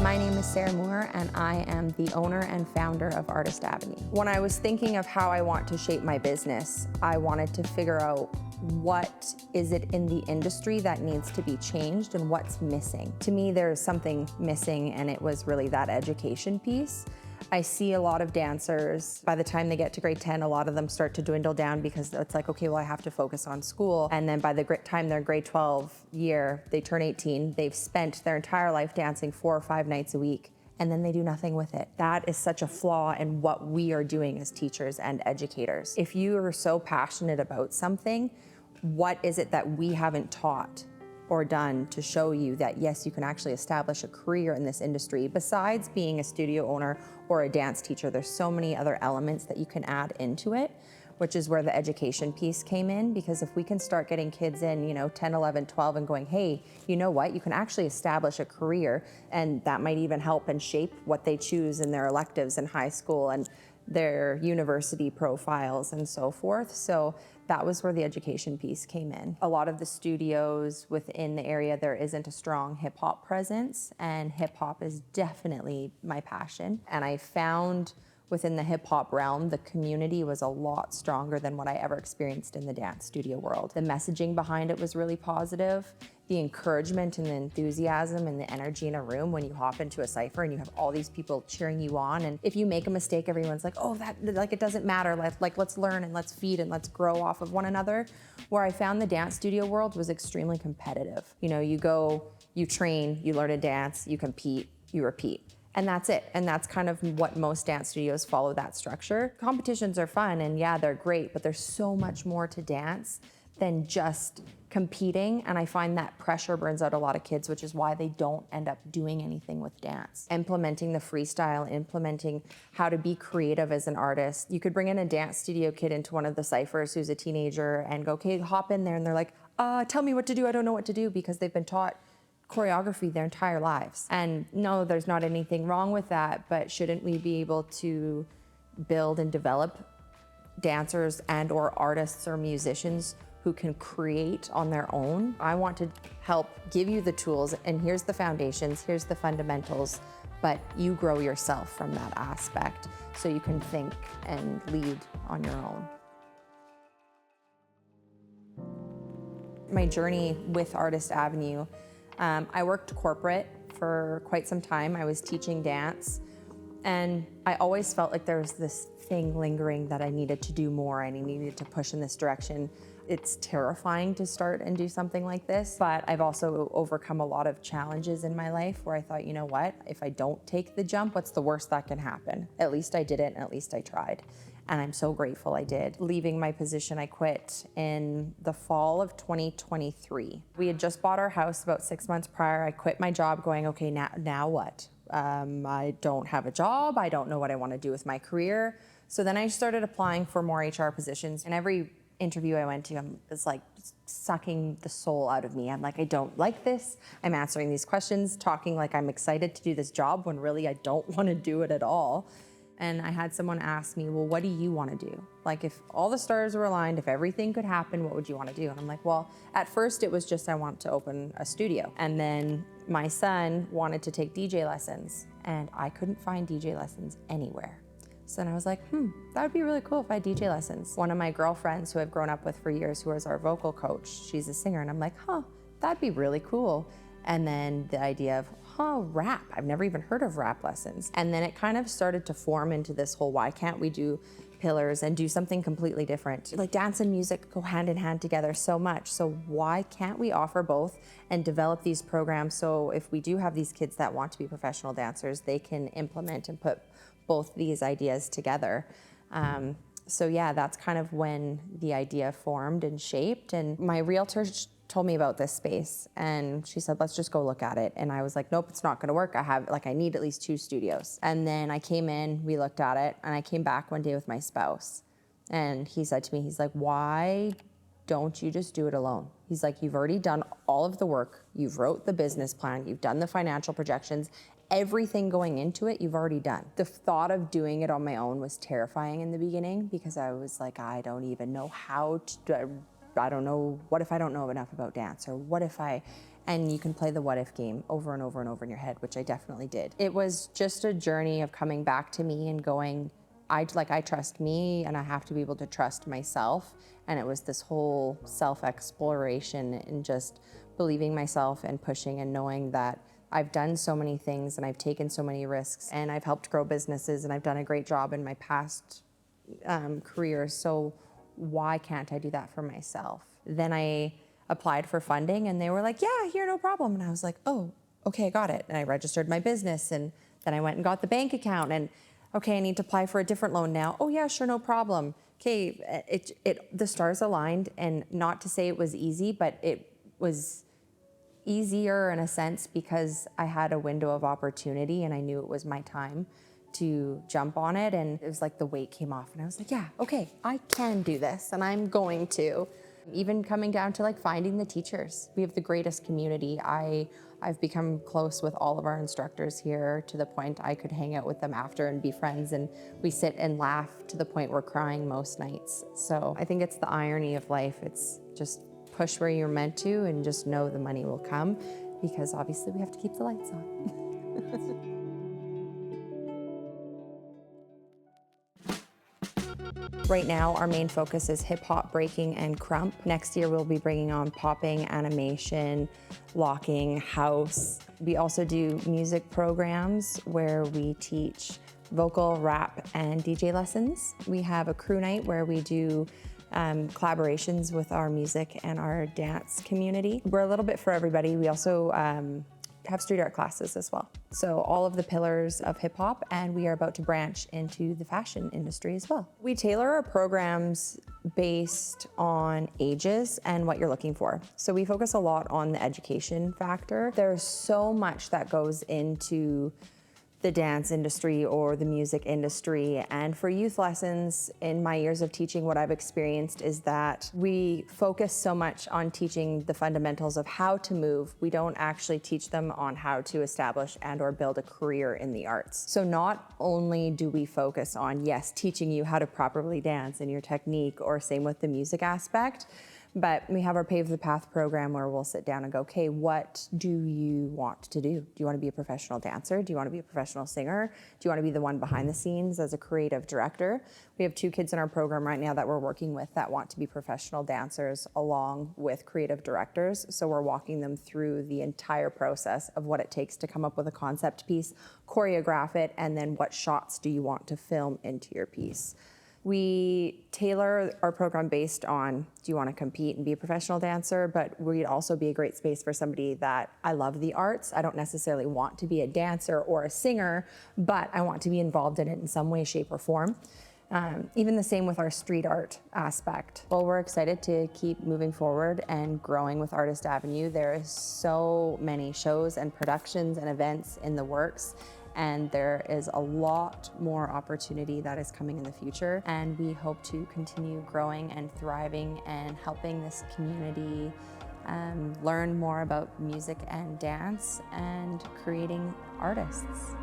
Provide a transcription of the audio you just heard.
My name is Sarah Moore, and I am the owner and founder of Artist Avenue. When I was thinking of how I want to shape my business, I wanted to figure out what is it in the industry that needs to be changed and what's missing. To me, there's something missing, and it was really that education piece. I see a lot of dancers, by the time they get to grade 10, a lot of them start to dwindle down because it's like, okay, well, I have to focus on school. And then by the time they're grade 12 year, they turn 18, they've spent their entire life dancing 4 or 5 nights a week, and then they do nothing with it. That is such a flaw in what we are doing as teachers and educators. If you are so passionate about something, what is it that we haven't taught or done to show you that yes, you can actually establish a career in this industry? Besides being a studio owner or a dance teacher, there's so many other elements that you can add into it, which is where the education piece came in. Because if we can start getting kids in, 10, 11, 12 and going, hey, you know what, you can actually establish a career, and that might even help and shape what they choose in their electives in high school and their university profiles and so forth. So that was where the education piece came in. A lot of the studios within the area, there isn't a strong hip hop presence, and hip hop is definitely my passion. And I found within the hip hop realm, the community was a lot stronger than what I ever experienced in the dance studio world. The messaging behind it was really positive. The encouragement and the enthusiasm and the energy in a room when you hop into a cypher and you have all these people cheering you on. And if you make a mistake, everyone's like, oh, it doesn't matter. Let's learn and let's feed and let's grow off of one another. Where I found the dance studio world was extremely competitive. You go, you train, you learn to dance, you compete, you repeat. And that's it. And that's kind of what most dance studios follow, that structure. Competitions are fun, and yeah, they're great, but there's so much more to dance than just competing. And I find that pressure burns out a lot of kids, which is why they don't end up doing anything with dance. Implementing the freestyle, implementing how to be creative as an artist. You could bring in a dance studio kid into one of the cyphers who's a teenager and go, okay, hop in there. And they're like, tell me what to do. I don't know what to do, because they've been taught choreography their entire lives. And no, there's not anything wrong with that, but shouldn't we be able to build and develop dancers and or artists or musicians who can create on their own? I want to help give you the tools, and here's the foundations, here's the fundamentals, but you grow yourself from that aspect so you can think and lead on your own. My journey with Artist Avenue, I worked corporate for quite some time. I was teaching dance, and I always felt like there was this thing lingering that I needed to do more and I needed to push in this direction. It's terrifying to start and do something like this, but I've also overcome a lot of challenges in my life where I thought, you know what, if I don't take the jump, what's the worst that can happen? At least I did it, and at least I tried. And I'm so grateful I did. Leaving my position, I quit in the fall of 2023. We had just bought our house about 6 months prior. I quit my job going, okay, now what? I don't have a job. I don't know what I want to do with my career. So then I started applying for more HR positions, and every interview I went to, it was like sucking the soul out of me. I'm like, I don't like this. I'm answering these questions, talking like I'm excited to do this job when really I don't want to do it at all. And I had someone ask me, well, what do you want to do? Like, if all the stars were aligned, if everything could happen, what would you want to do? And I'm like, well, at first it was just I want to open a studio. And then my son wanted to take DJ lessons, and I couldn't find DJ lessons anywhere. So then I was like, that would be really cool if I had DJ lessons. One of my girlfriends who I've grown up with for years, who is our vocal coach, she's a singer, and I'm like, that'd be really cool. And then the idea of, rap. I've never even heard of rap lessons. And then it kind of started to form into this whole, why can't we do pillars and do something completely different? Like, dance and music go hand in hand together so much. So why can't we offer both and develop these programs so if we do have these kids that want to be professional dancers, they can implement and put both these ideas together. So yeah, that's kind of when the idea formed and shaped. And my realtor told me about this space, and she said, let's just go look at it. And I was like, nope, it's not gonna work. I need at least 2 studios. And then I came in, we looked at it, and I came back one day with my spouse. And he said to me, he's like, why don't you just do it alone? He's like, you've already done all of the work. You've wrote the business plan. You've done the financial projections. Everything going into it, you've already done. The thought of doing it on my own was terrifying in the beginning, because I was like, I don't even know how to, I don't know, what if I don't know enough about dance? Or what if I and you can play the what if game over and over and over in your head, which I definitely did. It was just a journey of coming back to me and going, I trust me and I have to be able to trust myself. And it was this whole self-exploration and just believing myself and pushing and knowing that I've done so many things and I've taken so many risks and I've helped grow businesses and I've done a great job in my past career. So why can't I do that for myself? Then I applied for funding and they were like, yeah, here, no problem. And I was like, oh, okay, got it. And I registered my business and then I went and got the bank account and okay, I need to apply for a different loan now. Oh yeah, sure, no problem. Okay, the stars aligned, and not to say it was easy, but it was easier in a sense because I had a window of opportunity and I knew it was my time to jump on it. And it was like the weight came off and I was like, yeah, okay, I can do this and I'm going to. Even coming down to like finding the teachers. We have the greatest community. I've become close with all of our instructors here to the point I could hang out with them after and be friends, and we sit and laugh to the point we're crying most nights. So I think it's the irony of life. It's just push where you're meant to and just know the money will come, because obviously we have to keep the lights on. Right now, our main focus is hip hop, breaking, and crump. Next year, we'll be bringing on popping, animation, locking, house. We also do music programs where we teach vocal, rap, and DJ lessons. We have a crew night where we do collaborations with our music and our dance community. We're a little bit for everybody. We also have street art classes as well. So all of the pillars of hip hop, and we are about to branch into the fashion industry as well. We tailor our programs based on ages and what you're looking for. So we focus a lot on the education factor. There's so much that goes into the dance industry or the music industry. And for youth lessons, in my years of teaching, what I've experienced is that we focus so much on teaching the fundamentals of how to move. We don't actually teach them on how to establish and or build a career in the arts. So not only do we focus on, yes, teaching you how to properly dance and your technique, or same with the music aspect, but we have our Pave the Path program where we'll sit down and go, okay, what do you want to do? Do you want to be a professional dancer? Do you want to be a professional singer? Do you want to be the one behind the scenes as a creative director? We have 2 kids in our program right now that we're working with that want to be professional dancers along with creative directors. So we're walking them through the entire process of what it takes to come up with a concept piece, choreograph it, and then what shots do you want to film into your piece. We tailor our program based on, do you want to compete and be a professional dancer? But we'd also be a great space for somebody that, I love the arts. I don't necessarily want to be a dancer or a singer, but I want to be involved in it in some way, shape, or form. Even the same with our street art aspect. Well, we're excited to keep moving forward and growing with Artist Avenue. There is so many shows and productions and events in the works, and there is a lot more opportunity that is coming in the future. And we hope to continue growing and thriving and helping this community learn more about music and dance and creating artists.